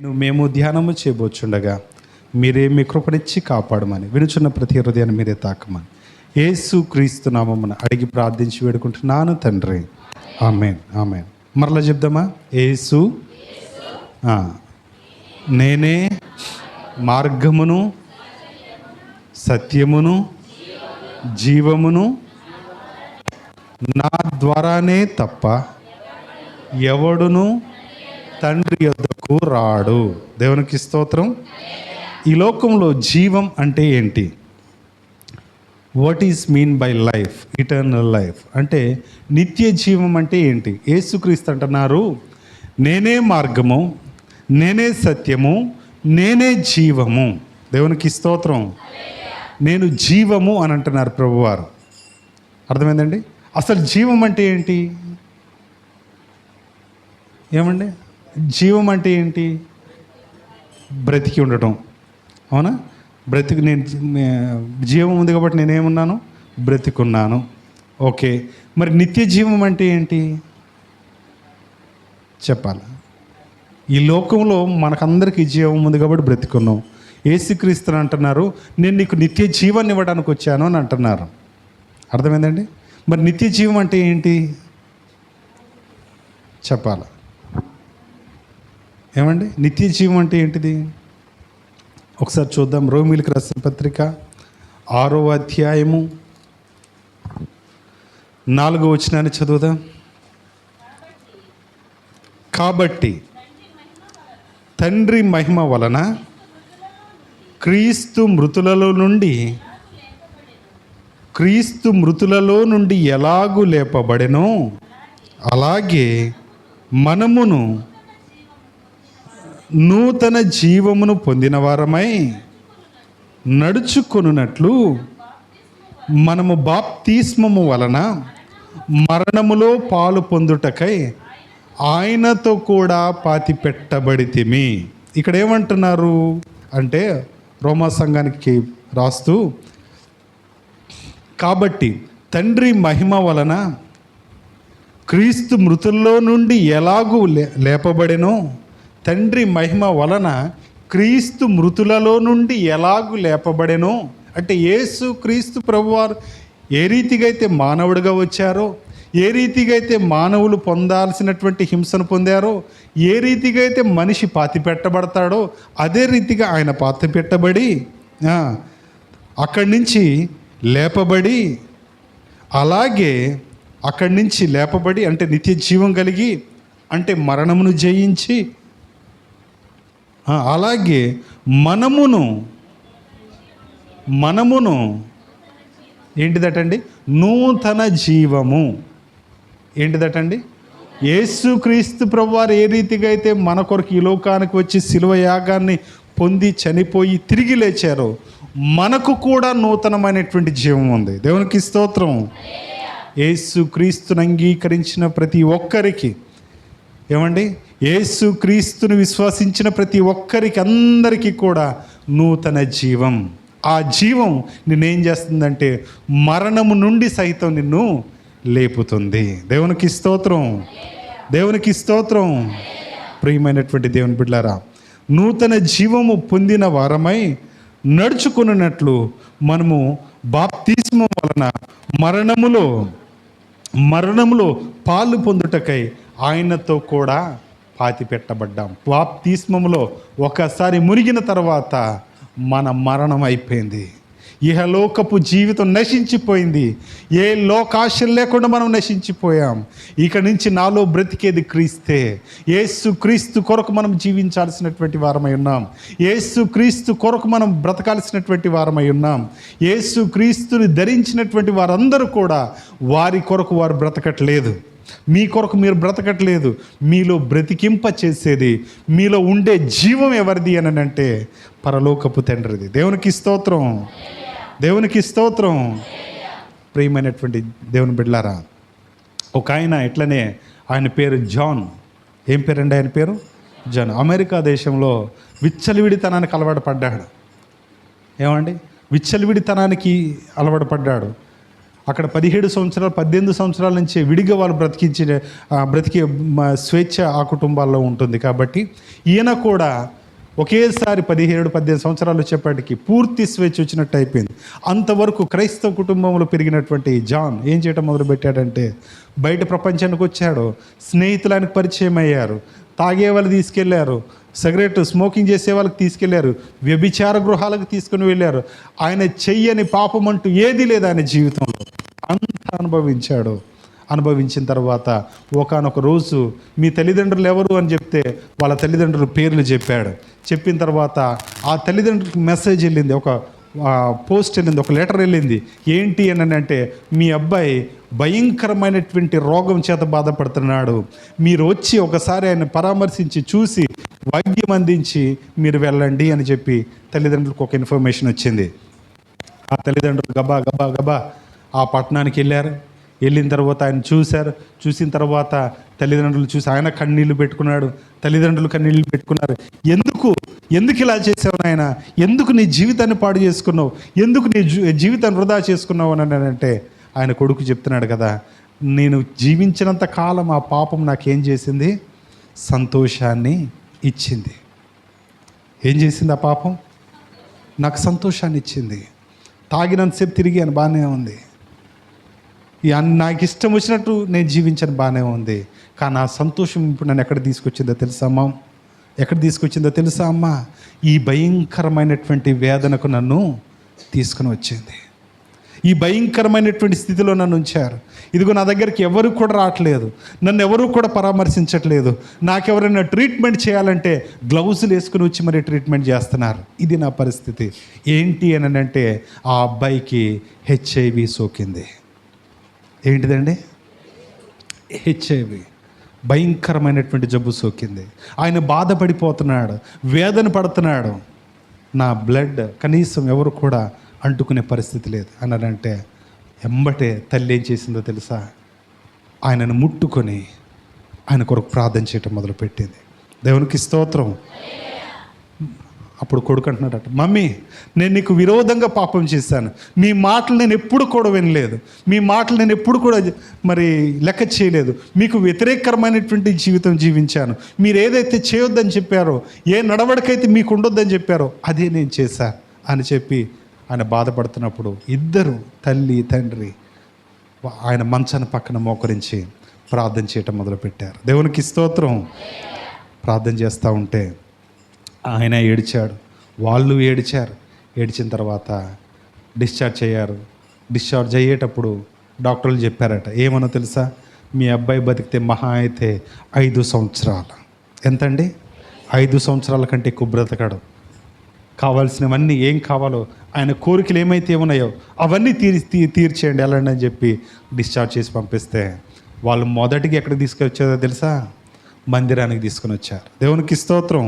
మేము ధ్యానము చేయబోచుండగా మీరే మీ కృపనిచ్చి కాపాడమని వినుచున్న ప్రతి హృదయాన్ని మీరే తాకమని యేసు క్రీస్తు నామమున అడిగి ప్రార్థించి వేడుకుంటున్నాను తండ్రి. ఆమేన్ ఆమేన్. మరలా చెప్దామా? యేసు నేనే మార్గమును సత్యమును జీవమును, నా ద్వారానే తప్ప ఎవడును తండ్రి యొద్దకు రాడు. దేవునికి స్తోత్రం. ఈ లోకంలో జీవం అంటే ఏంటి? What is mean by life? Eternal life అంటే నిత్య జీవం అంటే ఏంటి? యేసుక్రీస్తు అంటున్నారు, నేనే మార్గము, నేనే సత్యము, నేనే జీవము. దేవునికి స్తోత్రం. నేను జీవము అని అంటున్నారు ప్రభువారు. అర్థమైందండి? అసలు జీవం అంటే ఏంటి? ఏమండి జీవం అంటే ఏంటి? బ్రతికి ఉండటం. అవునా? నేను జీవం ఉంది కాబట్టి నేనేమున్నాను? బ్రతికున్నాను. ఓకే, మరి నిత్య జీవం అంటే ఏంటి చెప్పాలి? ఈ లోకంలో మనకందరికీ జీవం ఉంది కాబట్టి బ్రతికున్నాం. యేసుక్రీస్తుని అంటున్నారు, నేను నీకు నిత్య జీవాన్ని ఇవ్వడానికి వచ్చాను అని అంటున్నారు. అర్థమైందండి? మరి నిత్య జీవం అంటే ఏంటి చెప్పాలి? ఏమండి నిత్య జీవం అంటే ఏంటిది? ఒకసారి చూద్దాం. రోమీయులకు రాసిన పత్రిక 6వ అధ్యాయము 4వ వచనాన్ని చదువుదాం. కాబట్టి తండ్రి మహిమ వలన క్రీస్తు మృతులలో నుండి ఎలాగూ లేపబడెనో అలాగే మనమును నూతన జీవమును పొందిన వారమై నడుచుకొనున్నట్లు మనము బాప్తిస్మము వలన మరణములో పాలు పొందుటకై ఆయనతో కూడా పాతి పెట్టబడితిమి. ఇక్కడ ఏమంటున్నారు అంటే రోమా సంఘానికి రాస్తూ, కాబట్టి తండ్రి మహిమ వలన క్రీస్తు మృతుల్లో నుండి ఎలాగూ లేపబడెనో, తండ్రి మహిమ వలన క్రీస్తు మృతులలో నుండి ఎలాగూ లేపబడెనో అంటే యేసు క్రీస్తు ప్రభువారు ఏ రీతిగా అయితే మానవుడిగా వచ్చారో, ఏ రీతిగా అయితే మానవులు పొందాల్సినటువంటి హింసను పొందారో, ఏ రీతిగా అయితే మనిషి పాతి పెట్టబడతాడో అదే రీతిగా ఆయన పాతి పెట్టబడి అక్కడి నుంచి లేపబడి, అలాగే అక్కడి నుంచి లేపబడి అంటే నిత్య జీవం కలిగి అంటే మరణమును జయించి, అలాగే మనమును ఏంటిదటండి? నూతన జీవము. ఏంటిదటండి? యేసుక్రీస్తు ప్రభువారు ఏ రీతిగా అయితే మన కొరకు ఈ లోకానికి వచ్చి శిలువ యాగాన్ని పొంది చనిపోయి తిరిగి లేచారో మనకు కూడా నూతనమైనటువంటి జీవం ఉంది. దేవునికి స్తోత్రం. యేసుక్రీస్తుని అంగీకరించిన ప్రతి ఒక్కరికి, ఏమండి యేసుక్రీస్తుని విశ్వసించిన ప్రతి ఒక్కరికి అందరికీ కూడా నూతన జీవం. ఆ జీవం నిన్నేం చేస్తుందంటే మరణము నుండి సైతం నిన్ను లేపుతుంది. దేవునికి స్తోత్రం. దేవునికి స్తోత్రం. ప్రియమైనటువంటి దేవుని బిడ్డలారా, నూతన జీవము పొందిన వారమై నడుచుకున్నట్లు మనము బాప్తిస్మం వలన మరణములో పాలు పొందుటకై ఆయనతో కూడా పాతి పెట్టబడ్డాం. బాప్తిస్మములో ఒకసారి మునిగిన తర్వాత మన మరణం అయిపోయింది. ఇహలోకపు జీవితం నశించిపోయింది. ఏ లోకాశలు లేకుండా మనం నశించిపోయాం. ఇక నుంచి నాలో బ్రతికేది క్రీస్తే. యేసు క్రీస్తు కొరకు మనం జీవించాల్సినటువంటి వారమై ఉన్నాం. యేసు క్రీస్తు కొరకు మనం బ్రతకాల్సినటువంటి వారమై ఉన్నాం. యేసు క్రీస్తుని ధరించినటువంటి వారందరూ కూడా వారి కొరకు వారు బ్రతకట్లేదు. మీ కొరకు మీరు బ్రతకట్లేదు. మీలో బ్రతికింప చేసేది, మీలో ఉండే జీవం ఎవరిది అని అంటే పరలోకపు తండ్రిది. దేవునికి స్తోత్రం. దేవునికి స్తోత్రం. ప్రియమైనటువంటి దేవుని బిడ్డలారా, ఒక ఆయన ఇట్లనే, ఆయన పేరు జాన్. ఏం పేరండి ఆయన పేరు? జాన్. అమెరికా దేశంలో విచ్చలవిడితనానికి అలవాటు పడ్డాడు. ఏమండి? విచ్చలవిడితనానికి అలవాటు పడ్డాడు. అక్కడ 17 సంవత్సరాలు 18 సంవత్సరాల నుంచి విడిగా వాళ్ళు బ్రతికే స్వేచ్ఛ ఆ కుటుంబాల్లో ఉంటుంది. కాబట్టి ఈయన కూడా ఒకేసారి 17-18 సంవత్సరాలు వచ్చేప్పటికి పూర్తి స్వేచ్ఛ వచ్చినట్టు అయిపోయింది. అంతవరకు క్రైస్తవ కుటుంబంలో పెరిగినటువంటి జాన్ ఏం చేయటం మొదలుపెట్టాడంటే, బయట ప్రపంచానికి వచ్చాడు, స్నేహితులు ఆయనకు పరిచయం అయ్యారు, తాగే వాళ్ళు తీసుకెళ్లారు, సిగరెట్ స్మోకింగ్ చేసే వాళ్ళకి తీసుకెళ్లారు, వ్యభిచార గృహాలకు తీసుకుని వెళ్ళారు. ఆయన చెయ్యని పాపం అంటూ ఏది లేదు ఆయన జీవితంలో, అంత అనుభవించాడు. అనుభవించిన తర్వాత ఒకానొక రోజు మీ తల్లిదండ్రులు ఎవరు అని చెప్తే వాళ్ళ తల్లిదండ్రుల పేర్లు చెప్పాడు. చెప్పిన తర్వాత ఆ తల్లిదండ్రులకు మెసేజ్ వెళ్ళింది, ఒక పోస్ట్ వెళ్ళింది, ఒక లెటర్ వెళ్ళింది. ఏంటి అని అంటే, మీ అబ్బాయి భయంకరమైనటువంటి రోగం చేత బాధపడుతున్నాడు, మీరు వచ్చి ఒకసారి ఆయన పరామర్శించి చూసి వైద్యం అందించి మీరు వెళ్ళండి అని చెప్పి తల్లిదండ్రులకు ఒక ఇన్ఫర్మేషన్ వచ్చింది. ఆ తల్లిదండ్రులు గబా గబా గబా ఆ పట్టణానికి వెళ్ళారు. వెళ్ళిన తర్వాత ఆయన చూశారు. చూసిన తర్వాత తల్లిదండ్రులు చూసి ఆయన కన్నీళ్లు పెట్టుకున్నాడు, తల్లిదండ్రులు కన్నీళ్లు పెట్టుకున్నారు. ఎందుకు ఇలా చేసావు నాయన, ఎందుకు నీ జీవితాన్ని పాడు చేసుకున్నావు, ఎందుకు నీ జీవితాన్ని వృధా చేసుకున్నావు అని అంటే, ఆయన కొడుకు చెప్తున్నాడు కదా, నేను జీవించినంత కాలం ఆ పాపం నాకేం చేసింది, సంతోషాన్ని ఇచ్చింది. ఏం చేసింది ఆ పాపం? నాకు సంతోషాన్ని ఇచ్చింది. తాగినంతసేపు తిరిగాను, బాగానే ఉంది, నాకు ఇష్టం వచ్చినట్టు నేను జీవించాను, బాగానే ఉంది. కానీ ఆ సంతోషం ఇప్పుడు నన్ను ఎక్కడ తీసుకొచ్చిందో తెలుసా అమ్మ? ఎక్కడ తీసుకొచ్చిందో తెలుసా అమ్మ? ఈ భయంకరమైనటువంటి వేదనకు నన్ను తీసుకుని వచ్చింది. ఈ భయంకరమైనటువంటి స్థితిలో నన్ను ఉంచారు. ఇదిగో నా దగ్గరికి ఎవరు కూడా రావట్లేదు, నన్ను ఎవరు కూడా పరామర్శించట్లేదు. నాకెవరైనా ట్రీట్మెంట్ చేయాలంటే గ్లౌజులు వేసుకుని వచ్చి మరి ట్రీట్మెంట్ చేస్తున్నారు. ఇది నా పరిస్థితి. ఏంటి అని అంటే, ఆ అబ్బాయికి HIV సోకింది. ఏంటిదండి? HIV, భయంకరమైనటువంటి జబ్బు సోకింది. ఆయన బాధపడిపోతున్నాడు, వేదన పడుతున్నాడు. నా బ్లడ్ కనీసం ఎవరు కూడా అంటుకునే పరిస్థితి లేదు అన్నాడంటే, ఎంబటే తల్లి ఏం చేసిందో తెలుసా? ఆయనను ముట్టుకొని ఆయన కొరకు ప్రార్థన చేయటం మొదలుపెట్టింది. దేవునికి స్తోత్రం. అప్పుడు కొడుకు అంటున్నాడట, మమ్మీ నేను నీకు విరోధంగా పాపం చేశాను, మీ మాటలు నేను ఎప్పుడు కూడా వినలేదు, మీ మాటలు నేను ఎప్పుడు కూడా మరి లెక్క చేయలేదు, మీకు వ్యతిరేకరమైనటువంటి జీవితం జీవించాను, మీరు ఏదైతే చేయొద్దని చెప్పారో, ఏ నడవడికైతే మీకు ఉండొద్దని చెప్పారో అదే నేను చేశాను అని చెప్పి ఆయన బాధపడుతున్నప్పుడు ఇద్దరు తల్లి తండ్రి ఆయన మంచాన పక్కన మోకరించి ప్రార్థన చేయటం మొదలుపెట్టారు. దేవునికి స్తోత్రం. ప్రార్థన చేస్తూ ఉంటే ఆయన ఏడ్చాడు, వాళ్ళు ఏడ్చారు. ఏడ్చిన తర్వాత డిశ్చార్జ్ అయ్యారు. డిశ్చార్జ్ అయ్యేటప్పుడు డాక్టర్లు చెప్పారట, ఏమనో తెలుసా? మీ అబ్బాయి బతికితే మహా అయితే 5 సంవత్సరాలు. ఎంతండి? 5 సంవత్సరాల కంటే ఎక్కువ బ్రతకడు. కావాల్సినవన్నీ ఏం కావాలో, ఆయన కోరికలు ఏమైతే ఉన్నాయో అవన్నీ తీర్చేయండి వెళ్ళండి అని చెప్పి డిశ్చార్జ్ చేసి పంపిస్తే, వాళ్ళు మొదటికి ఎక్కడికి తీసుకొచ్చారో తెలుసా? మందిరానికి తీసుకొని వచ్చారు. దేవునికి స్తోత్రం.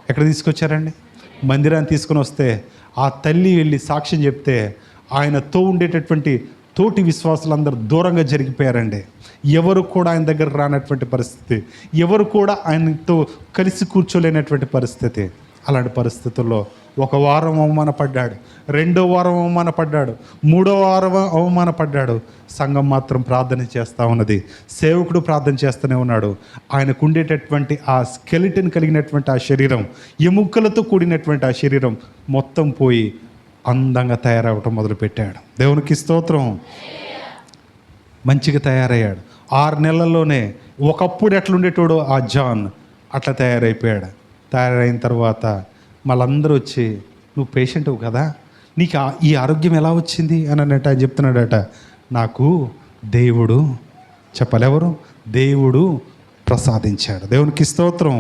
ఎక్కడ తీసుకొచ్చారండి? మందిరాన్ని తీసుకొని వస్తే ఆ తల్లి వెళ్ళి సాక్ష్యం చెప్తే ఆయనతో ఉండేటటువంటి తోటి విశ్వాసులందరూ దూరంగా జరిగిపోయారండి. ఎవరు కూడా ఆయన దగ్గర రానటువంటి పరిస్థితి, ఎవరు కూడా ఆయనతో కలిసి కూర్చోలేనటువంటి పరిస్థితి. అలాంటి పరిస్థితుల్లో 1 వారం అవమానపడ్డాడు, 2వ వారం అవమానపడ్డాడు, 3వ వారం అవమానపడ్డాడు. సంఘం మాత్రం ప్రార్థన చేస్తూ ఉన్నది, సేవకుడు ప్రార్థన చేస్తూనే ఉన్నాడు. ఆయనకు ఉండేటటువంటి ఆ స్కెలిటన్ కలిగినటువంటి ఆ శరీరం, ఎముకలతో కూడినటువంటి ఆ శరీరం మొత్తం పోయి అందంగా తయారవటం మొదలుపెట్టాడు. దేవునికి స్తోత్రం. మంచిగా తయారయ్యాడు. 6 నెలల్లోనే ఒకప్పుడు ఎట్లుండేటోడు ఆ జాన్ అట్లా తయారైపోయాడు. తయారైన తర్వాత మళ్ళందరూ వచ్చి, నువ్వు పేషెంట్ కదా, నీకు ఈ ఆరోగ్యం ఎలా వచ్చింది అని అన్నట్టు ఆయన చెప్తున్నాడట, నాకు దేవుడు, చెప్పలేవరు, దేవుడు ప్రసాదించాడు. దేవునికి స్తోత్రం.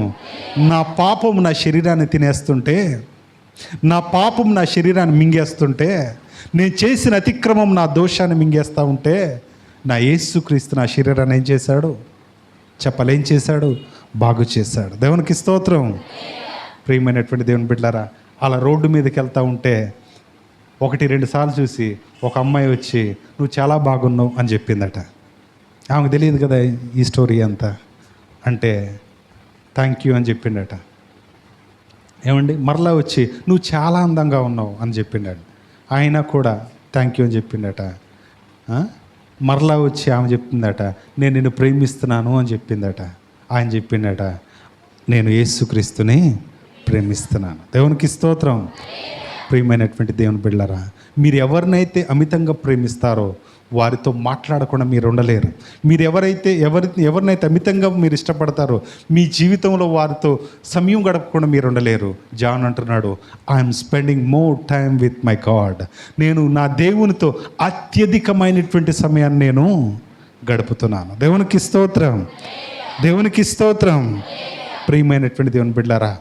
నా పాపం నా శరీరాన్ని తినేస్తుంటే, నా పాపం నా శరీరాన్ని మింగేస్తుంటే, నేను చేసిన అతిక్రమం నా దోషాన్ని మింగేస్తూ ఉంటే, నా యేసుక్రీస్తు నా శరీరాన్ని ఏం చేశాడు? చెప్పలేం చేశాడు? బాగు చేశాడు. దేవునికి స్తోత్రం. ప్రియమైనటువంటి దేవుని బిడ్డలారా, అలా రోడ్డు మీదకి వెళ్తూ ఉంటే 1-2 సార్లు చూసి ఒక అమ్మాయి వచ్చి, నువ్వు చాలా బాగున్నావు అని చెప్పిందట. ఆమెకు తెలియదు కదా ఈ స్టోరీ అంతా. అంటే థ్యాంక్ యూ అని చెప్పిండట. ఏమండి, మరలా వచ్చి నువ్వు చాలా అందంగా ఉన్నావు అని చెప్పిండాడు. ఆయన కూడా థ్యాంక్ యూ అని చెప్పిండట. మరలా వచ్చి ఆమె చెప్పిందట, నేను నిన్ను ప్రేమిస్తున్నాను అని చెప్పిందట. ఆయన చెప్పిందట, నేను యేసుక్రీస్తుని ప్రేమిస్తున్నాను. దేవునికి స్తోత్రం. ప్రియమైనటువంటి దేవుని బిడ్డలారా, మీరు ఎవరినైతే అమితంగా ప్రేమిస్తారో వారితో మాట్లాడకుండా మీరు ఉండలేరు. మీరు ఎవరినైతే అమితంగా మీరు ఇష్టపడతారో మీ జీవితంలో వారితో సమయం గడపకుండా మీరు ఉండలేరు. జాన్ అంటున్నాడు, I'm spending more time with my God. నేను నా దేవునితో అత్యధికమైనటువంటి సమయాన్ని నేను గడుపుతున్నాను. దేవునికి స్తోత్రం, దేవునికి స్తోత్రం. ప్రియమైనటువంటి దేవుని బిడ్డలారా,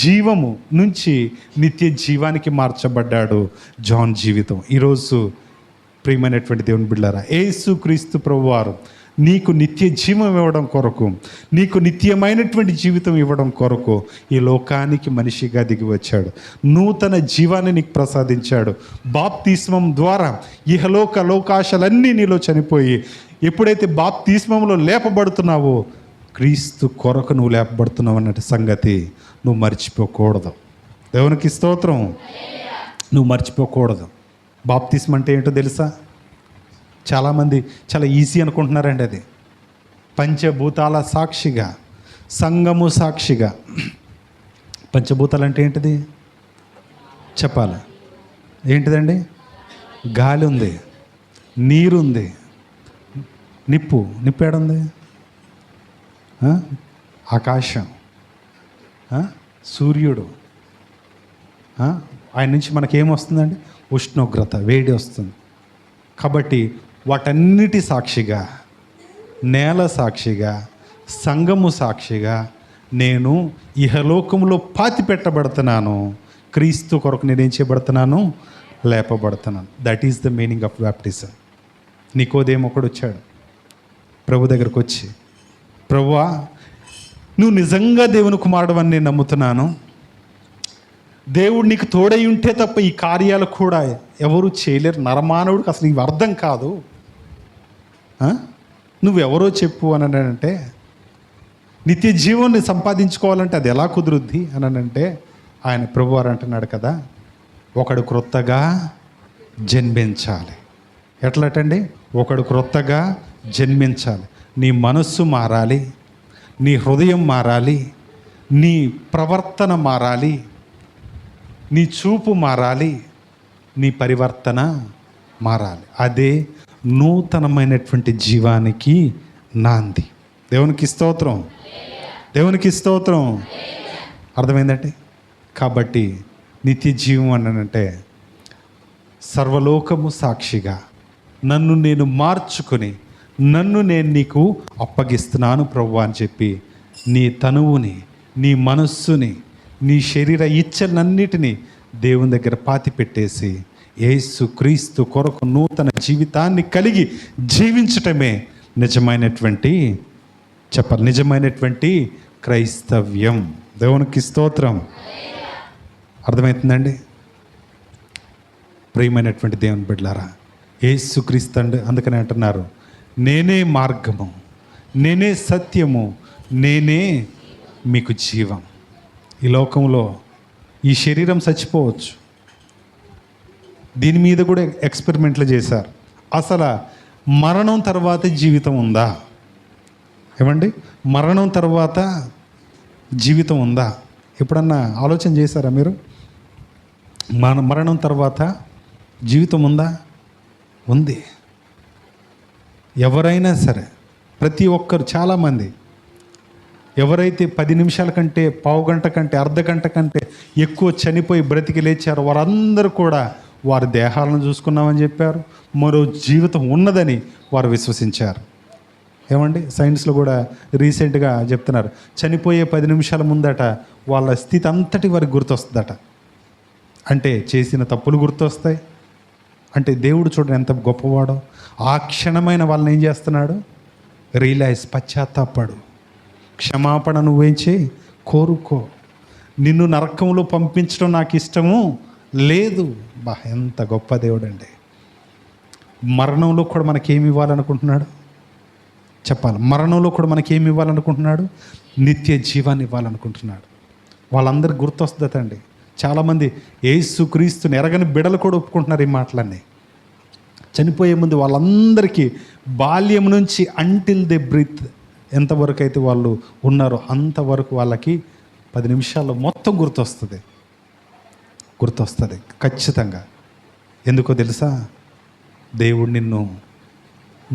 జీవము నుంచి నిత్య జీవానికి మార్చబడ్డాడు జాన్ జీవితం. ఈరోజు ప్రియమైనటువంటి దేవుని బిడ్డలారా, యేసుక్రీస్తు ప్రభువారు నీకు నిత్య జీవం ఇవ్వడం కొరకు, నీకు నిత్యమైనటువంటి జీవితం ఇవ్వడం కొరకు ఈ లోకానికి మనిషిగా దిగి వచ్చాడు. నూతన జీవాన్ని నీకు ప్రసాదించాడు. బాప్తిస్మం ద్వారా ఇహలోక లోకాశలన్నీ నీలో చనిపోయి ఎప్పుడైతే బాప్తిస్మంలో లేపబడుతున్నావో క్రీస్తు కొరకు నువ్వు లేపబడుతున్నావు అన్నట్టు సంగతి నువ్వు మర్చిపోకూడదు. దేవునికి స్తోత్రం. నువ్వు మర్చిపోకూడదు. బాప్తిస్మ అంటే ఏంటో తెలుసా? చాలామంది చాలా ఈజీ అనుకుంటున్నారండి. అది పంచభూతాల సాక్షిగా, సంఘము సాక్షిగా. పంచభూతాలు అంటే ఏంటిది చెప్పాలి? ఏంటిదండి? గాలి ఉంది, నీరుంది, నిప్పు ఏడుంది? ఆకాశం, సూర్యుడు. ఆయన నుంచి మనకేమొస్తుందండి? ఉష్ణోగ్రత, వేడి వస్తుంది. కాబట్టి వాటన్నిటి సాక్షిగా, నేల సాక్షిగా, సంఘము సాక్షిగా నేను ఇహలోకంలో పాతి పెట్టబడుతున్నాను. క్రీస్తు కొరకు నేనేం చేయబడుతున్నాను? లేపబడుతున్నాను. That is the meaning of baptism. నికోదేము ఒకడు వచ్చాడు ప్రభు దగ్గరకు వచ్చి, ప్రభువా, నువ్వు నిజంగా దేవుని కుమారుడు అని నేను నమ్ముతున్నాను. దేవుడు నీకు తోడై ఉంటే తప్ప ఈ కార్యాలు కూడా ఎవరు చేయలేరు. నరమానవుడికి అసలు ఇవి అర్థం కాదు. నువ్వెవరో చెప్పు అని అంటే, నిత్య జీవాన్ని సంపాదించుకోవాలంటే అది ఎలా కుదురుద్ది అని అంటే, ఆయన ప్రభువారు అంటున్నాడు కదా, ఒకడు క్రొత్తగా జన్మించాలి. ఎట్లటండి? ఒకడు క్రొత్తగా జన్మించాలి. నీ మనస్సు మారాలి, నీ హృదయం మారాలి, నీ ప్రవర్తన మారాలి, నీ చూపు మారాలి, నీ పరివర్తన మారాలి. అదే నూతనమైనటువంటి జీవానికి నాంది. దేవునికి స్తోత్రం, దేవునికి స్తోత్రం. అర్థమైందంటే, కాబట్టి నిత్య జీవం అనంటే సర్వలోకము సాక్షిగా నన్ను నేను మార్చుకొని నన్ను నేను నీకు అప్పగిస్తున్నాను ప్రభువా అని చెప్పి నీ తనువుని, నీ మనస్సుని, నీ శరీర ఇచ్చలన్నిటినీ దేవుని దగ్గర పాతి పెట్టేసి యేసు క్రీస్తు కొరకు నూతన జీవితాన్ని కలిగి జీవించటమే నిజమైనటువంటి నిజమైనటువంటి క్రైస్తవ్యం. దేవునికి స్తోత్రం. అర్థమవుతుందండి? ప్రియమైనటువంటి దేవుని బిడ్డలారా, యేసు క్రీస్తు అందుకనే అంటున్నారు, నేనే మార్గము, నేనే సత్యము, నేనే మీకు జీవం. ఈ లోకంలో ఈ శరీరం చచ్చిపోవచ్చు. దీని మీద కూడా ఎక్స్పెరిమెంట్లు చేశారు. అసలు మరణం తర్వాత జీవితం ఉందా? ఏమండి, మరణం తర్వాత జీవితం ఉందా? ఎప్పుడన్నా ఆలోచన చేశారా మీరు? మరణం తర్వాత జీవితం ఉందా? ఉంది. ఎవరైనా సరే, ప్రతి ఒక్కరు, చాలామంది ఎవరైతే 10 నిమిషాల కంటే, పావు గంట కంటే, అర్ధ గంట కంటే ఎక్కువ చనిపోయి బ్రతికి లేచారో వారందరూ కూడా వారి దేహాలను చూసుకున్నామని చెప్పారు. మరో జీవితం ఉన్నదని వారు విశ్వసించారు. ఏమండి, సైన్స్లో కూడా రీసెంట్గా చెప్తున్నారు, చనిపోయే 10 నిమిషాల ముందట వాళ్ళ స్థితి అంతటి వారికి గుర్తొస్తుందట. అంటే చేసిన తప్పులు గుర్తొస్తాయి. అంటే దేవుడు చూడండి ఎంత గొప్పవాడో. ఆ క్షణమైన వాళ్ళని ఏం చేస్తున్నాడు? రియలైజ్, పశ్చాత్తాపడు, క్షమాపణ నువ్వేం చేయి, కోరుకో. నిన్ను నరకంలో పంపించడం నాకు ఇష్టము లేదు. ఎంత గొప్ప దేవుడు అండి. మరణంలో కూడా మనకేమి ఇవ్వాలనుకుంటున్నాడు చెప్పాలి? మరణంలో కూడా మనకేమి ఇవ్వాలనుకుంటున్నాడు? నిత్య జీవాన్ని ఇవ్వాలనుకుంటున్నాడు. వాళ్ళందరికీ గుర్తొస్తుందటండి. చాలామంది యేసు క్రీస్తుని ఎరగని బిడలు కూడా ఒప్పుకుంటున్నారు ఈ మాటలన్నీ. చనిపోయే ముందు వాళ్ళందరికీ బాల్యం నుంచి అంటిల్ ది బ్రీత్ ఎంతవరకు అయితే వాళ్ళు ఉన్నారో అంతవరకు వాళ్ళకి 10 నిమిషాల్లో మొత్తం గుర్తొస్తుంది ఖచ్చితంగా. ఎందుకో తెలుసా? దేవుడు నిన్ను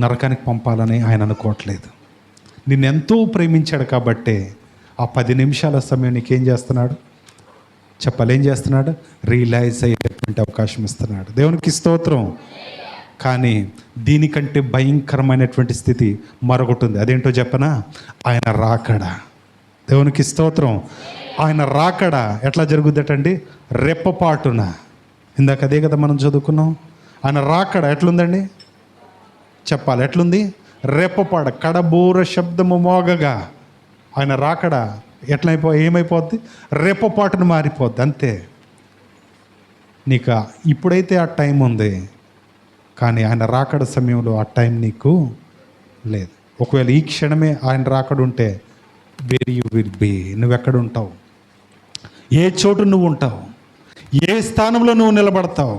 నరకానికి పంపాలని ఆయన అనుకోవట్లేదు. నిన్నెంతో ప్రేమించాడు కాబట్టే ఆ 10 నిమిషాల సమయం నీకేం చేస్తున్నాడు? ఏం చేస్తున్నాడు? రియలైజ్ అయ్యేటటువంటి అవకాశం ఇస్తున్నాడు. దేవునికి స్తోత్రం. కానీ దీనికంటే భయంకరమైనటువంటి స్థితి మరొకటి ఉంది. అదేంటో చెప్పనా? ఆయన రాకడ. దేవునికి స్తోత్రం. ఆయన రాకడ ఎట్లా జరుగుద్దటండి? రెప్పపాటున. ఇందాక అదే కదా మనం చదువుకున్నాం. ఆయన రాకడ ఎట్లుందండి? ఎట్లుంది? రెప్పపాట, కడబూర శబ్దము మోగగా ఆయన రాకడ ఏమైపోద్ది? రెప్పపాటును మారిపోద్ది. అంతే. నీకు ఇప్పుడైతే ఆ టైం ఉంది, కానీ ఆయన రాకడ సమయంలో ఆ టైం నీకు లేదు. ఒకవేళ ఈ క్షణమే ఆయన రాకడ ఉంటే వేర్ యూ విల్ బీ, నువ్వెక్కడ ఉంటావు? ఏ చోటు నువ్వు ఉంటావు? ఏ స్థానంలో నువ్వు నిలబడతావు?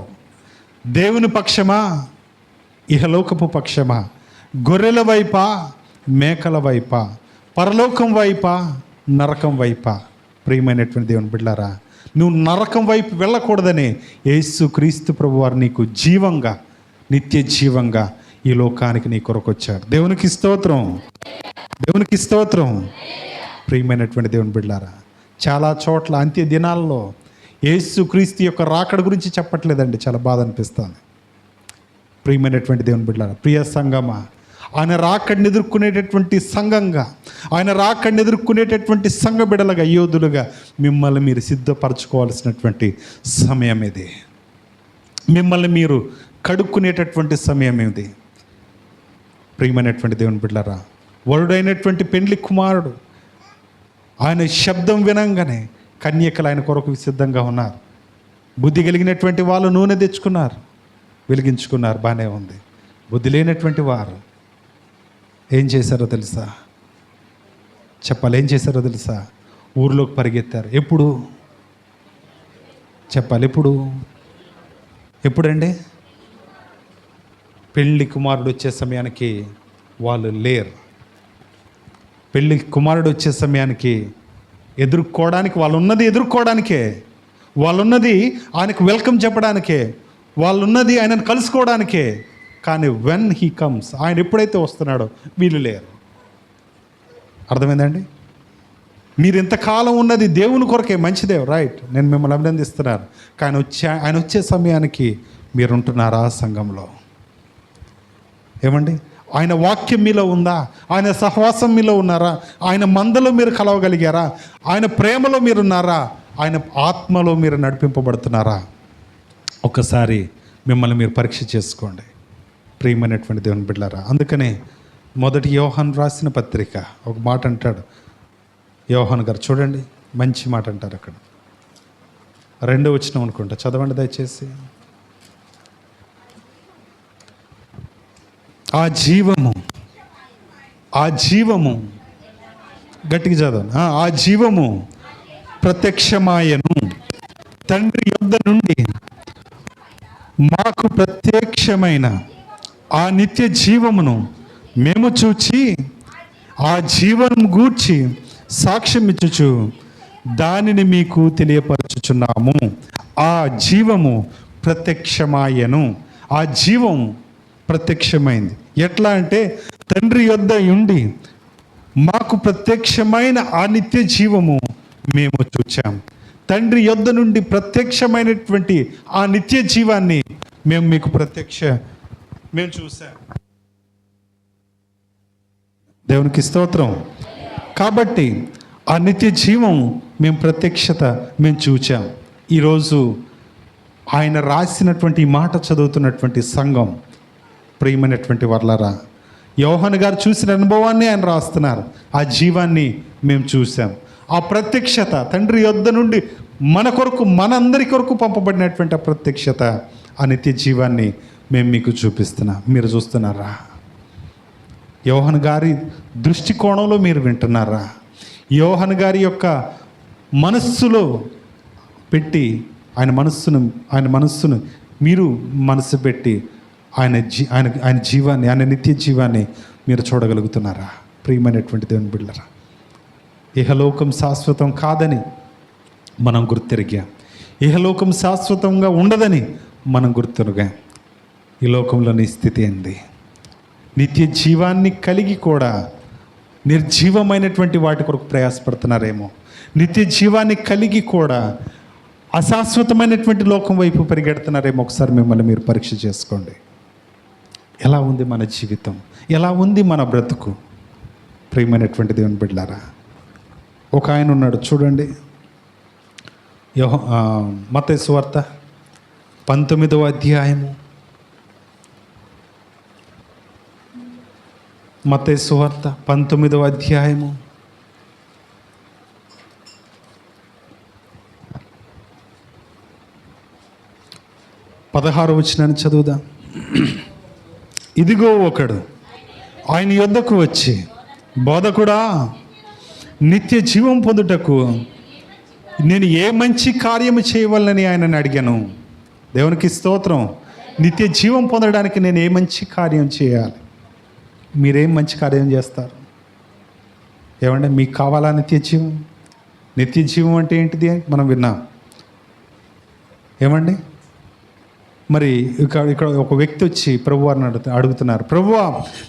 దేవుని పక్షమా, ఇహలోకపు పక్షమా, గొర్రెల వైపా, మేకల వైపా, పరలోకం వైపా, నరకం వైపా? ప్రియమైనటువంటి దేవుని బిడ్డలారా, నువ్వు నరకం వైపు వెళ్ళకూడదని యేసు క్రీస్తు ప్రభువారు నీకు జీవంగా, నిత్య జీవంగా ఈ లోకానికి నీ కొరకు వచ్చాడు. దేవునికి స్తోత్రం. ప్రియమైనటువంటి దేవుని బిడ్డలారా, చాలా చోట్ల అంత్య దినాల్లో యేసు క్రీస్తు యొక్క రాకడ గురించి చెప్పట్లేదండి. చాలా బాధ అనిపిస్తుంది. ప్రియమైనటువంటి దేవుని బిడ్డలారా, ప్రియ సంఘమా, ఆయన రాకడిని ఎదుర్కొనేటటువంటి సంఘంగా, ఆయన రాకడిని ఎదుర్కొనేటటువంటి సంఘ బిడ్డలుగా, యోధులుగా మిమ్మల్ని మీరు సిద్ధపరచుకోవాల్సినటువంటి సమయం ఇది. మిమ్మల్ని మీరు కడుక్కునేటటువంటి సమయం ఇది. ప్రియమైనటువంటి దేవుని బిడ్డలారా, వరుడైనటువంటి పెండ్లి కుమారుడు ఆయన శబ్దం వినంగానే కన్యకలు ఆయన కొరకు సిద్ధంగా ఉన్నారు. బుద్ధి కలిగినటువంటి వాళ్ళు నూనె తెచ్చుకున్నారు, వెలిగించుకున్నారు, బాగానే ఉంది. బుద్ధి లేనటువంటి వారు ఏం చేశారో తెలుసా? ఏం చేశారో తెలుసా? ఊర్లోకి పరిగెత్తారు. ఎప్పుడండి? పెళ్ళి కుమారుడు వచ్చే సమయానికి వాళ్ళు లేరు. పెళ్ళి కుమారుడు వచ్చే సమయానికి ఎదుర్కోవడానికి ఎదుర్కోవడానికే, వాళ్ళున్నది ఆయనకు వెల్కమ్ చెప్పడానికే, వాళ్ళున్నది ఆయనను కలుసుకోవడానికే. కానీ వెన్ హీ కమ్స్, ఆయన ఎప్పుడైతే వస్తున్నాడో వీళ్ళు లేరు. అర్థమైందండి? మీరు ఇంతకాలం ఉన్నది దేవుని కొరకే, మంచిదే, రైట్, నేను మిమ్మల్ని అభినందిస్తున్నాను. కానీ ఆయన వచ్చే సమయానికి మీరు ఉంటున్నారా సంఘంలో? ఏమండి? ఆయన వాక్యం మీలో ఉందా? ఆయన సహవాసం మీలో ఉన్నారా? ఆయన మందలో మీరు కలవగలిగారా? ఆయన ప్రేమలో మీరున్నారా? ఆయన ఆత్మలో మీరు నడిపింపబడుతున్నారా? ఒకసారి మిమ్మల్ని మీరు పరీక్ష చేసుకోండి, ప్రియమైనటువంటి దేవుని బిడ్డలారా. అందుకనే మొదటి యోహాను రాసిన పత్రిక ఒక మాట అంటాడు యోహాను గారు. చూడండి, మంచి మాట అంటారు అక్కడ. 2వ వచనం అనుకుంటా, చదవండి దయచేసి. ఆ జీవము గట్టిగా చదవండి. ఆ జీవము ప్రత్యక్షమాయను, తండ్రి యొద్ద నుండి మాకు ప్రత్యక్షమైన ఆ నిత్య జీవమును మేము చూచి ఆ జీవనం గూర్చి సాక్ష్యం ఇచ్చుచు దానిని మీకు తెలియపరచుచున్నాము. ఆ జీవము ప్రత్యక్షమాయను. ఆ జీవం ప్రత్యక్షమైంది. ఎట్లా అంటే తండ్రి యొద్ద ఉండి మాకు ప్రత్యక్షమైన ఆ నిత్య జీవము మేము చూచాం. తండ్రి యొద్ద నుండి ప్రత్యక్షమైనటువంటి ఆ నిత్య జీవాన్ని మేము చూసాం. దేవునికి స్తోత్రం. కాబట్టి ఆ నిత్య జీవం మేము చూచాం. ఈరోజు ఆయన రాసినటువంటి మాట చదువుతున్నటువంటి సంఘం, ప్రియమైనటువంటి వర్లారా, యోహాను గారు చూసిన అనుభవాన్ని ఆయన రాస్తున్నారు. ఆ జీవాన్ని మేము చూసాం. ఆ ప్రత్యక్షత తండ్రి యొద్ద నుండి మన కొరకు, మనందరి కొరకు పంపబడినటువంటి ఆ ప్రత్యక్షత, ఆ నిత్య జీవాన్ని మేము మీకు చూపిస్తున్నాం. మీరు చూస్తున్నారా? యోహాను గారి దృష్టికోణంలో మీరు వింటున్నారా? యోహాను గారి యొక్క మనస్సులో పెట్టి ఆయన మనస్సును మీరు మనసు పెట్టి ఆయన జీవాన్ని, ఆయన నిత్య జీవాన్ని మీరు చూడగలుగుతున్నారా? ప్రియమైనటువంటి దేవుని బిడ్డలారా, ఇహలోకం శాశ్వతం కాదని మనం గుర్తెరిగాం. ఇహలోకం శాశ్వతంగా ఉండదని మనం గుర్తెరిగాం. ఈ లోకంలోని స్థితి ఏంది? నిత్య జీవాన్ని కలిగి కూడా నిర్జీవమైనటువంటి వాటి కొరకు ప్రయాసపడుతున్నారేమో. నిత్య జీవాన్ని కలిగి కూడా అశాశ్వతమైనటువంటి లోకం వైపు పరిగెడుతున్నారేమో. ఒకసారి మిమ్మల్ని మీరు పరీక్ష చేసుకోండి. ఎలా ఉంది మన జీవితం? ఎలా ఉంది మన బ్రతుకు? ప్రియమైనటువంటి దేవుని బిడ్డలారా, ఒక ఆయన ఉన్నాడు చూడండి. మత్తయి సువార్త 19వ అధ్యాయము. మత్తయి సువార్త 19వ అధ్యాయము 16వ వచనాన్ని చదువుదాం. ఇదిగో ఒకడు ఆయన యొద్దకు వచ్చి, బోధకుడా, నిత్య జీవం పొందుటకు నేను ఏ మంచి కార్యము చేయవలనని ఆయనని అడిగాను. దేవునికి స్తోత్రం. నిత్య జీవం పొందడానికి నేను ఏ మంచి కార్యం చేయాలి? మీరేం మంచి కార్యం చేస్తారు? ఏమంటే మీకు కావాలా నిత్య జీవం? నిత్య జీవం అంటే ఏంటిది మనం విన్నాం. ఏమండి, మరి ఇక్కడ ఒక వ్యక్తి వచ్చి ప్రభువారిని అడుగుతున్నారు, ప్రభువా,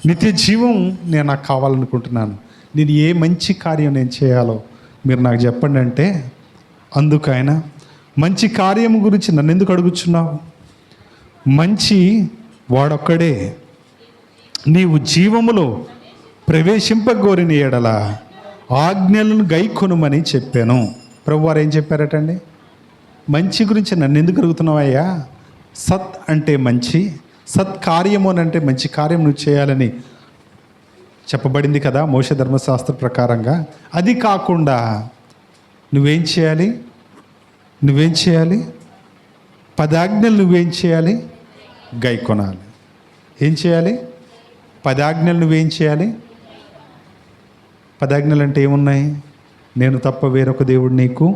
నిత్య జీవం నేను నాకు కావాలనుకుంటున్నాను, నేను ఏ మంచి కార్యం నేను చేయాలో మీరు నాకు చెప్పండి అంటే, అందుకు ఆయన, మంచి కార్యం గురించి నన్ను ఎందుకు అడుగుచున్నావు? మంచి వాడొక్కడే. నీవు జీవములో ప్రవేశింపగోరిన ఎడల ఆజ్ఞలను గైకొనుమని చెప్పాను. ప్రభువారు ఏం చెప్పారటండి? మంచి గురించి నన్ను ఎందుకు అడుగుతున్నావయ్యా? సత్ అంటే మంచి, సత్కార్యము అని అంటే మంచి కార్యం నువ్వు చేయాలని చెప్పబడింది కదా మోషే ధర్మశాస్త్ర ప్రకారంగా. అది కాకుండా నువ్వేం చేయాలి? 10 ఆజ్ఞలు నువ్వేం చేయాలి? గైకొనాలి. ఏం చేయాలి? 10 ఆజ్ఞలు నువ్వేం చేయాలి? 10 ఆజ్ఞలు అంటే ఏమున్నాయి? నేను తప్ప వేరొక దేవుడు నీకు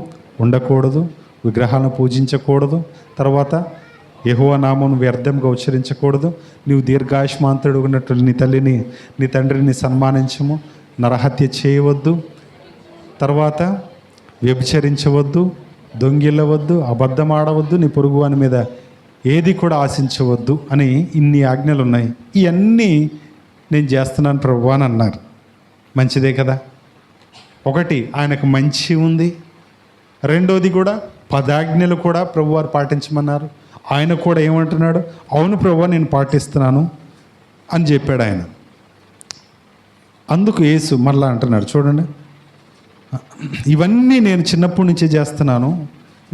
ఉండకూడదు, విగ్రహాలను పూజించకూడదు, తర్వాత యెహోవా నామమును వ్యర్థంగా ఉచ్చరించకూడదు, నీవు దీర్ఘాయుష్మాంతుడు ఉన్నట్లు నీ తల్లిని నీ తండ్రిని సన్మానించము, నరహత్య చేయవద్దు, తర్వాత వ్యభిచరించవద్దు, దొంగిల్లవద్దు, అబద్ధం ఆడవద్దు, నీ పొరుగు వాని మీద ఏది కూడా ఆశించవద్దు అని ఇన్ని ఆజ్ఞలు ఉన్నాయి. ఇవన్నీ నేను చేస్తున్నాను ప్రభువా అని అన్నారు. మంచిదే కదా? ఒకటి, ఆయనకు మంచి ఉంది. రెండోది కూడా 10 ఆజ్ఞలు కూడా ప్రభువారు పాటించమన్నారు. ఆయన కూడా ఏమంటున్నాడు? అవును ప్రభువా, నేను పాటిస్తున్నాను అని చెప్పాడు ఆయన. అందుకు యేసు మళ్ళా అంటున్నాడు చూడండి, ఇవన్నీ నేను చిన్నప్పటి నుంచే చేస్తున్నాను,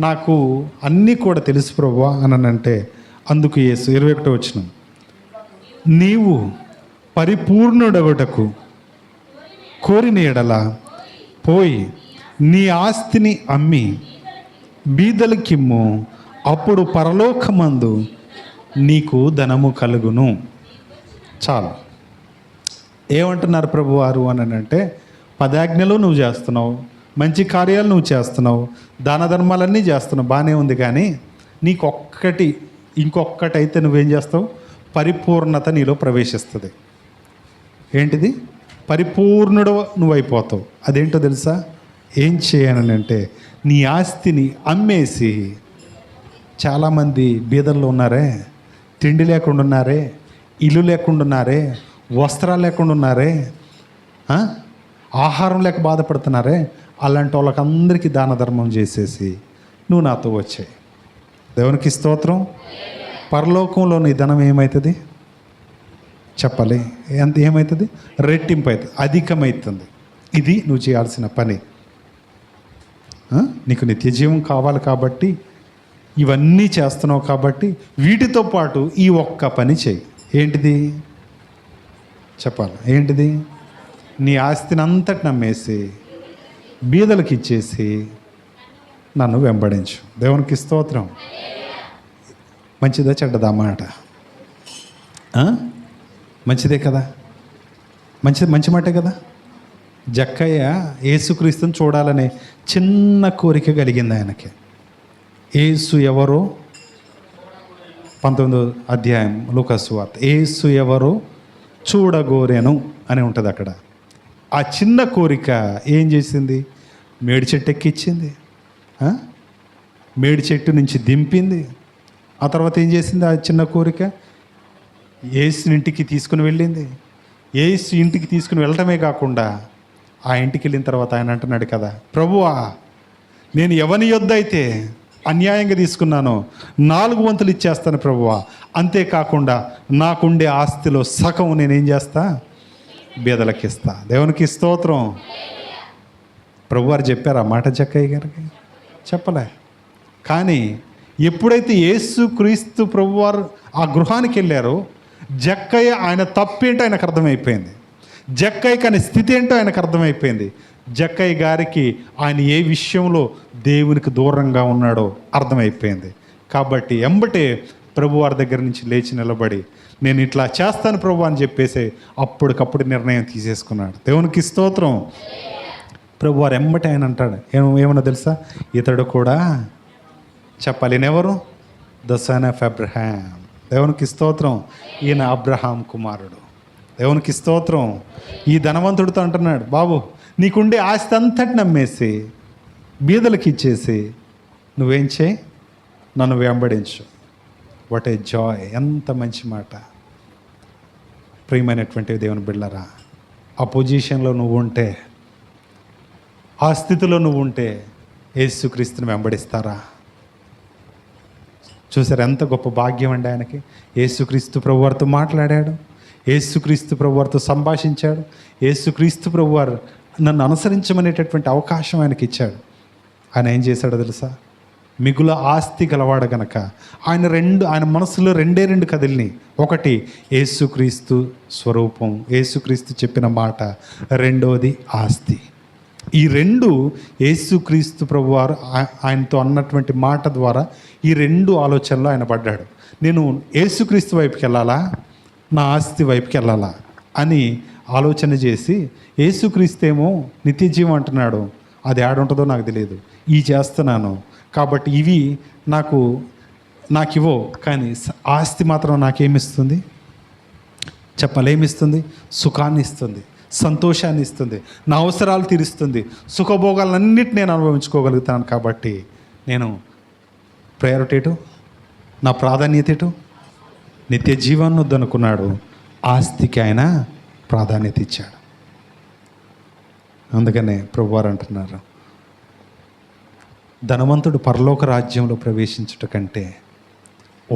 నాకు అన్నీ కూడా తెలుసు ప్రభువా అని అంటే, అందుకు యేసు 21వ వచనం, నీవు పరిపూర్ణుడగుటకు కోరిన ఎడల పోయి నీ ఆస్తిని అమ్మి బీదలకిమ్ము, అప్పుడు పరలోకమందు నీకు ధనము కలుగును. చాలు. ఏమంటున్నారు ప్రభువారు అని అంటే, 10 ఆజ్ఞలు నువ్వు చేస్తున్నావు, మంచి కార్యాలు నువ్వు చేస్తున్నావు, దాన ధర్మాలన్నీ చేస్తున్నావు, బాగానే ఉంది. కానీ నీకు ఇంకొక్కటైతే నువ్వేం చేస్తావు? పరిపూర్ణత నీలో ప్రవేశిస్తుంది. ఏంటిది? పరిపూర్ణుడు నువ్వు అయిపోతావు. అదేంటో తెలుసా? ఏం చేయను అంటే, నీ ఆస్తిని అమ్మేసి, చాలామంది బీదల్లో ఉన్నారే, తిండి లేకుండా ఉన్నారే, ఇల్లు లేకుండా ఉన్నారే, వస్త్రాలు లేకుండా ఉన్నారే, ఆహారం లేక బాధపడుతున్నారే, అలాంటి వాళ్ళకందరికీ దాన ధర్మం చేసేసి నువ్వు నాతో వచ్చాయి. దేవునికి స్తోత్రం. పరలోకంలో నీ ధనం ఏమవుతుంది చెప్పాలి? ఏమవుతుంది? రెట్టింపు అవుతుంది, అధికమవుతుంది. ఇది నువ్వు చేయాల్సిన పని. నీకు నిత్య జీవం కావాలి కాబట్టి ఇవన్నీ చేస్తున్నావు కాబట్టి వీటితో పాటు ఈ ఒక్క పని చేయి. ఏంటిది చెప్పాలి? ఏంటిది? నీ ఆస్తిని అంతటి నమ్మేసి బీదలకు ఇచ్చేసి నన్ను వెంబడించు. దేవునికి స్తోత్రం. మంచిదా చెడ్డదా మాట? మంచిదే కదా? మంచి మాటే కదా? జక్కయ్య యేసుక్రీస్తుని చూడాలనే చిన్న కోరిక కలిగింది ఆయనకి. యేసు ఎవరో 19వ అధ్యాయం లూకాసు వార్త. యేసు ఎవరు చూడగోరెను అని ఉంటుంది అక్కడ. ఆ చిన్న కోరిక ఏం చేసింది? మేడి చెట్టు ఎక్కిచ్చింది, మేడి చెట్టు నుంచి దింపింది. ఆ తర్వాత ఏం చేసింది? ఆ చిన్న కోరిక యేసు ఇంటికి తీసుకుని వెళ్ళింది. యేసు ఇంటికి తీసుకుని వెళ్ళటమే కాకుండా ఆ ఇంటికి వెళ్ళిన తర్వాత ఆయన అంటున్నాడు కదా, ప్రభువా, నేను ఎవని యొద్ద అయితే అన్యాయంగా తీసుకున్నానో 4 వంతులు ఇచ్చేస్తాను ప్రభువా, అంతేకాకుండా నాకుండే ఆస్తిలో సగం నేనేం చేస్తా? బీదలకి ఇస్తా. దేవునికి స్తోత్రం. ప్రభువారు చెప్పారు ఆ మాట జక్కయ్య గారికి? చెప్పలే. కానీ ఎప్పుడైతే యేసు క్రీస్తు ప్రభువారు ఆ గృహానికి వెళ్ళారో, జక్కయ్య ఆయన తప్పేంటో ఆయనకు అర్థమైపోయింది. జక్కయ్యకి ఆయన స్థితి ఏంటో ఆయనకు అర్థమైపోయింది. జక్కయ్య గారికి ఆయన ఏ విషయంలో దేవునికి దూరంగా ఉన్నాడో అర్థమైపోయింది. కాబట్టి ఎంబటే ప్రభువారి దగ్గర నుంచి లేచి నిలబడి నేను ఇట్లా చేస్తాను ప్రభు అని చెప్పేసి అప్పటికప్పుడు నిర్ణయం తీసేసుకున్నాడు. దేవునికి స్తోత్రం. ప్రభువారు ఎంబటే ఆయన అంటాడు ఏమన్నా తెలుసా? ఇతడు కూడా చెప్పాలి, ఎవరు? The son of Abraham. దేవునికి స్తోత్రం. ఈయన అబ్రహాం కుమారుడు. దేవునికి స్తోత్రం. ఈ ధనవంతుడితో అంటున్నాడు, బాబు నీకుండే ఆస్తి అంతటి నమ్మేసి బీదలకు ఇచ్చేసి నువ్వేం చేయి? నన్ను వెంబడించు. What a Joy! ఎంత మంచి మాట. ప్రియమైనటువంటి దేవుని బిడ్డలారా, ఆ పొజిషన్లో నువ్వు ఉంటే, ఆ స్థితిలో నువ్వు ఉంటే యేసుక్రీస్తుని వెంబడిస్తారా? చూసారు ఎంత గొప్ప భాగ్యం అండి ఆయనకి. యేసుక్రీస్తు ప్రభువారితో మాట్లాడాడు, యేసుక్రీస్తు ప్రభువారితో సంభాషించాడు, యేసుక్రీస్తు ప్రభువారు నన్ను అనుసరించమనేటటువంటి అవకాశం ఆయనకి ఇచ్చాడు. ఆయన ఏం చేశాడో తెలుసా? మిగుల ఆస్తి గలవాడు గనక ఆయన మనసులో రెండు కదిలిని. ఒకటి యేసుక్రీస్తు స్వరూపం, యేసుక్రీస్తు చెప్పిన మాట. రెండవది ఆస్తి. ఈ రెండు యేసుక్రీస్తు ప్రభువారు ఆయనతో అన్నటువంటి మాట ద్వారా ఈ రెండు ఆలోచనలో ఆయన పడ్డాడు. నేను యేసుక్రీస్తు వైపుకి వెళ్ళాలా, నా ఆస్తి వైపుకి వెళ్ళాలా అని ఆలోచన చేసి, యేసుక్రీస్తు ఏమో నిత్య జీవం అంటున్నాడు, అది ఆడుంటుందో నాకు తెలియదు, ఈ చేస్తున్నాను కాబట్టి ఇవి నాకు ఇవ్వో, కానీ ఆస్తి మాత్రం నాకేమిస్తుంది? చెప్పాలి, ఏమిస్తుంది? సుఖాన్ని ఇస్తుంది, సంతోషాన్ని ఇస్తుంది, నా అవసరాలు తీరుస్తుంది, సుఖభోగాలన్నిటి నేను అనుభవించుకోగలుగుతాను. కాబట్టి నేను ప్రయారిటీ నా ప్రాధాన్యత నిత్య జీవాన్ని వద్దనుకున్నాడు. ఆస్తికి ఆయన ప్రాధాన్యత ఇచ్చాడు. అందుకనే ప్రభువారు అంటున్నారు, ధనవంతుడు పరలోక రాజ్యంలో ప్రవేశించుట కంటే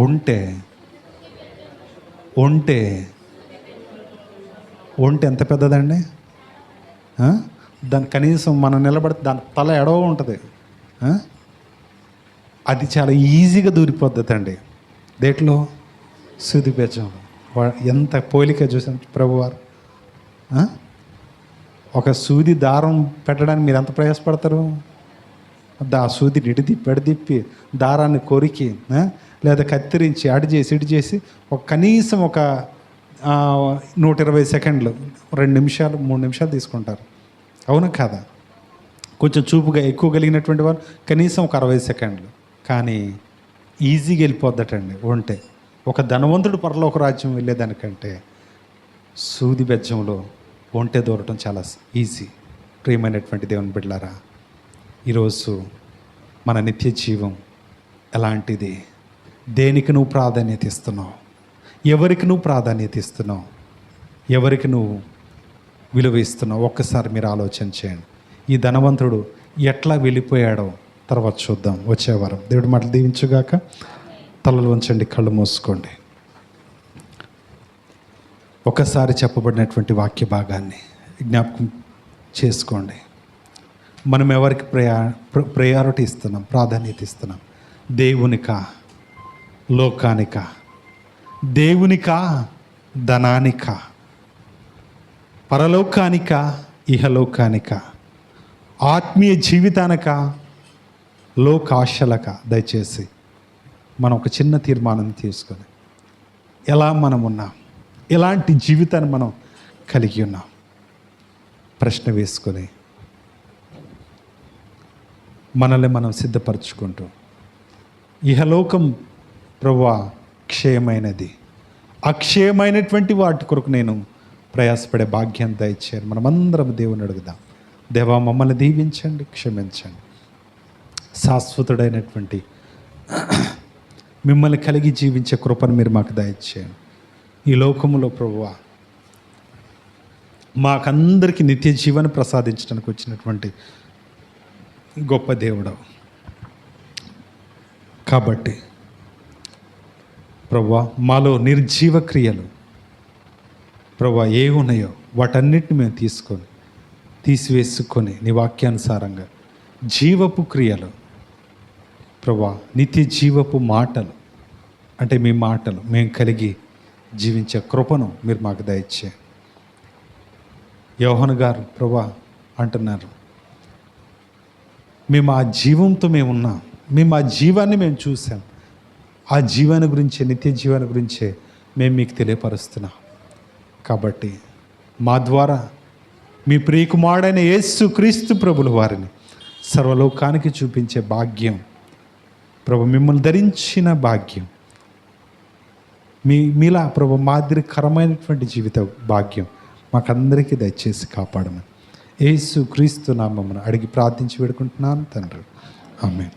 ఒంటె ఎంత పెద్దదండి? దాని కనీసం మనం నిలబడితే దాని తల ఎడవ ఉంటుంది, అది చాలా ఈజీగా దూరిపోద్దండి. దేంట్లో? సూది బెజ్జం. ఎంత పోలిక చూసాం ప్రభువారు. ఒక సూది దారం పెట్టడానికి మీరు ఎంత ప్రయాసపడతారు? ఆ సూదిని ఎడదిప్పి దారాన్ని కొరికి లేదా కత్తిరించి అడి చేసి ఇటు చేసి కనీసం ఒక 120 సెకండ్లు, 2 నిమిషాలు 3 నిమిషాలు తీసుకుంటారు. అవును కాదా? కొంచెం చూపుగా ఎక్కువ కలిగినటువంటి వారు కనీసం ఒక 60 సెకండ్లు. కానీ ఈజీగా వెళ్ళిపోద్దటండి ఉంటే. ఒక ధనవంతుడు పరలోక రాజ్యం వెళ్ళేదానికంటే సూది బెజ్జంలో ఒంటె దూరటం చాలా ఈజీ. ప్రియమైనటువంటి దేవుని బిడ్డలారా, ఈరోజు మన నిత్య జీవం ఎలాంటిది? దేనికి నువ్వు ప్రాధాన్యత ఇస్తున్నావు? ఎవరికి నువ్వు ప్రాధాన్యత ఇస్తున్నావు? ఎవరికి నువ్వు విలువ ఇస్తున్నావు? ఒక్కసారి మీరు ఆలోచన చేయండి. ఈ ధనవంతుడు ఎట్లా వెళ్ళిపోయాడో తర్వాత చూద్దాం వచ్చే వారం. దేవుడి మాటలు దీవించుగాక. తలలు వంచండి, కళ్ళు మూసుకోండి. ఒకసారి చెప్పబడినటువంటి వాక్య భాగాన్ని జ్ఞాపకం చేసుకోండి. మనం ఎవరికి ప్రయారిటీ ఇస్తున్నాం, ప్రాధాన్యత ఇస్తున్నాం? దేవునికా, లోకానికా? దేవునికా, ధనానికా? పరలోకానికా, ఇహలోకానికా? ఆత్మీయ జీవితానికా, లోకాశలకా? దయచేసి మనం ఒక చిన్న తీర్మానం తీసుకొని ఎలా మనం ఉన్నాం, ఎలాంటి జీవితాన్ని మనం కలిగి ఉన్నాం ప్రశ్న వేసుకొని మనల్ని మనం సిద్ధపరచుకుంటూ, ఇహలోకం ప్రభువా క్షయమైనది. అక్షయమైనటువంటి వాటి కొరకు నేను ప్రయాసపడే భాగ్యం దయచేయండి. మనమందరం దేవుని అడుగుదాం. దేవా, మమ్మల్ని దీవించండి, క్షమించండి. శాశ్వతుడైనటువంటి మిమ్మల్ని కలిగి జీవించే కృపను మీరు మాకు దయచేయండి. ఈ లోకములో ప్రభువా మాకందరికీ నిత్య జీవాన్ని ప్రసాదించడానికి వచ్చినటువంటి గొప్ప దేవుడు కాబట్టి ప్రభువా, మాలో నిర్జీవ క్రియలు ప్రభువా ఏ ఉన్నాయో వాటన్నిటిని మేము తీసివేసుకొని నీ వాక్యానుసారంగా జీవపు క్రియలు ప్రభువా, నిత్య జీవపు మాటలు అంటే మీ మాటలు మేము కలిగి జీవించే కృపను మీరు మాకు దయచేయండి. యోహాను గారు ప్రభువా అంటున్నారు, మేము ఆ జీవంతో మేము ఉన్నాం, మేము ఆ జీవాన్ని మేము చూసాం, ఆ జీవాన్ని గురించే, నిత్య జీవాన్ని గురించే మేము మీకు తెలియపరుస్తున్నాం. కాబట్టి మా ద్వారా మీ ప్రియకుమారుడైన యేసు క్రీస్తు ప్రభుల వారిని సర్వలోకానికి చూపించే భాగ్యం ప్రభు, మిమ్మల్ని ధరించిన భాగ్యం, మీలా ప్రభు మాదిరికరమైనటువంటి జీవిత భాగ్యం మాకందరికీ దయచేసి కాపాడమని యేసు క్రీస్తు నామమున అడిగి ప్రార్థించి వేడుకుంటున్నాను తండ్రి. ఆమేన్.